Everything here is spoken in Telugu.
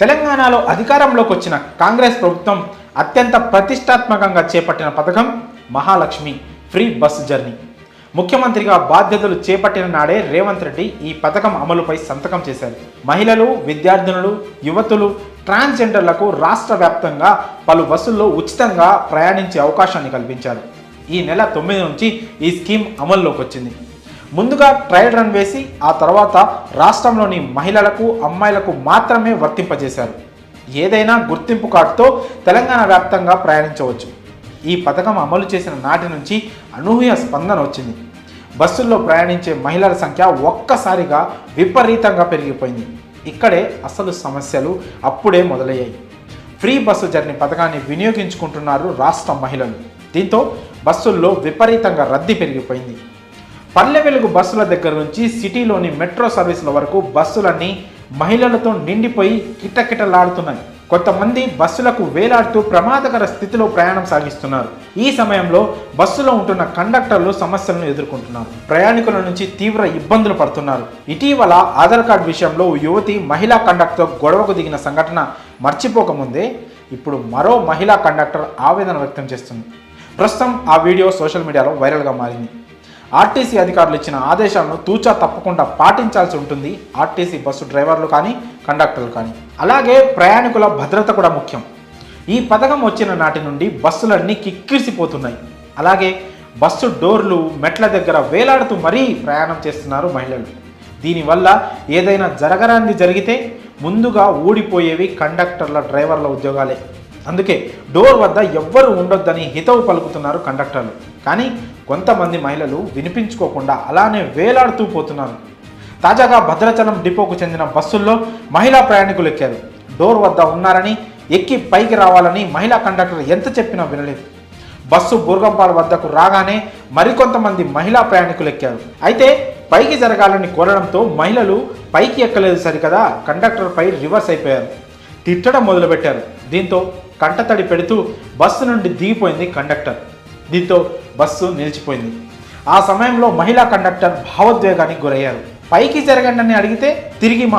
తెలంగాణలో అధికారంలోకి వచ్చిన కాంగ్రెస్ ప్రభుత్వం అత్యంత ప్రతిష్టాత్మకంగా చేపట్టిన పథకం మహాలక్ష్మి ఫ్రీ బస్సు జర్నీ. ముఖ్యమంత్రిగా బాధ్యతలు చేపట్టిన నాడే రేవంత్ రెడ్డి ఈ పథకం అమలుపై సంతకం చేశారు. మహిళలు, విద్యార్థినులు, యువతులు, ట్రాన్స్జెండర్లకు రాష్ట్ర వ్యాప్తంగా పలు బస్సుల్లో ఉచితంగా ప్రయాణించే అవకాశాన్ని కల్పించారు. ఈ నెల 9 నుంచి ఈ స్కీమ్ అమల్లోకి వచ్చింది. ముందుగా ట్రయల్ రన్ వేసి ఆ తర్వాత రాష్ట్రంలోని మహిళలకు, అమ్మాయిలకు మాత్రమే వర్తింపజేశారు. ఏదైనా గుర్తింపు కార్డుతో తెలంగాణ వ్యాప్తంగా ప్రయాణించవచ్చు. ఈ పథకం అమలు చేసిన నాటి నుంచి అనూహ్య స్పందన వచ్చింది. బస్సుల్లో ప్రయాణించే మహిళల సంఖ్య ఒక్కసారిగా విపరీతంగా పెరిగిపోయింది. ఇక్కడే అసలు సమస్యలు అప్పుడే మొదలయ్యాయి. ఫ్రీ బస్సు జర్నీ పథకాన్ని వినియోగించుకుంటున్నారు రాష్ట్ర మహిళలు. దీంతో బస్సుల్లో విపరీతంగా రద్దీ పెరిగిపోయింది. పల్లె వెలుగు బస్సుల దగ్గర నుంచి సిటీలోని మెట్రో సర్వీసుల వరకు బస్సులన్నీ మహిళలతో నిండిపోయి కిటకిటలాడుతున్నాయి. కొంతమంది బస్సులకు వేలాడుతూ ప్రమాదకర స్థితిలో ప్రయాణం సాగిస్తున్నారు. ఈ సమయంలో బస్సులో ఉంటున్న కండక్టర్లు సమస్యలను ఎదుర్కొంటున్నారు. ప్రయాణికుల నుంచి తీవ్ర ఇబ్బందులు పడుతున్నారు. ఇటీవల ఆధార్ కార్డు విషయంలో యువతి మహిళా కండక్టర్తో గొడవకు దిగిన సంఘటన మర్చిపోకముందే ఇప్పుడు మరో మహిళా కండక్టర్ ఆవేదన వ్యక్తం చేస్తుంది. ప్రస్తుతం ఆ వీడియో సోషల్ మీడియాలో వైరల్గా మారింది. ఆర్టీసీ అధికారులు ఇచ్చిన ఆదేశాలను తూచా తప్పకుండా పాటించాల్సి ఉంటుంది. ఆర్టీసీ బస్సు డ్రైవర్లు కానీ, కండక్టర్లు కానీ. అలాగే ప్రయాణికుల భద్రత కూడా ముఖ్యం. ఈ పథకం వచ్చిన నాటి నుండి బస్సులన్నీ కిక్కిరిసిపోతున్నాయి. అలాగే బస్సు డోర్లు, మెట్ల దగ్గర వేలాడుతూ మరీ ప్రయాణం చేస్తున్నారు మహిళలు. దీనివల్ల ఏదైనా జరగరాంది జరిగితే ముందుగా ఊడిపోయేవి కండక్టర్ల, డ్రైవర్ల ఉద్యోగాలే. అందుకే డోర్ వద్ద ఎవ్వరూ ఉండొద్దని హితవు పలుకుతున్నారు కండక్టర్లు. కానీ కొంతమంది మహిళలు వినిపించుకోకుండా అలానే వేలాడుతూ పోతున్నారు. తాజాగా భద్రాచలం డిపోకు చెందిన బస్సుల్లో మహిళా ప్రయాణికులు ఎక్కారు. డోర్ వద్ద ఉన్నారని, ఎక్కి పైకి రావాలని మహిళా కండక్టర్ ఎంత చెప్పినా వినలేదు. బస్సు బుర్గంపాడు వద్దకు రాగానే మరికొంతమంది మహిళా ప్రయాణికులు ఎక్కారు. అయితే పైకి జరగాలని కోరడంతో మహిళలు పైకి ఎక్కలేదు సరికదా కండక్టర్పై రివర్స్ అయిపోయారు. తిట్టడం మొదలుపెట్టారు. దీంతో కంటతడి పెడుతూ బస్సు నుండి దిగిపోయింది కండక్టర్. దీంతో బస్సు నిలిచిపోయింది. ఆ సమయంలో మహిళా కండక్టర్ భావోద్వేగానికి గురయ్యారు. పైకి జరగండి అని అడిగితే తిరిగి మా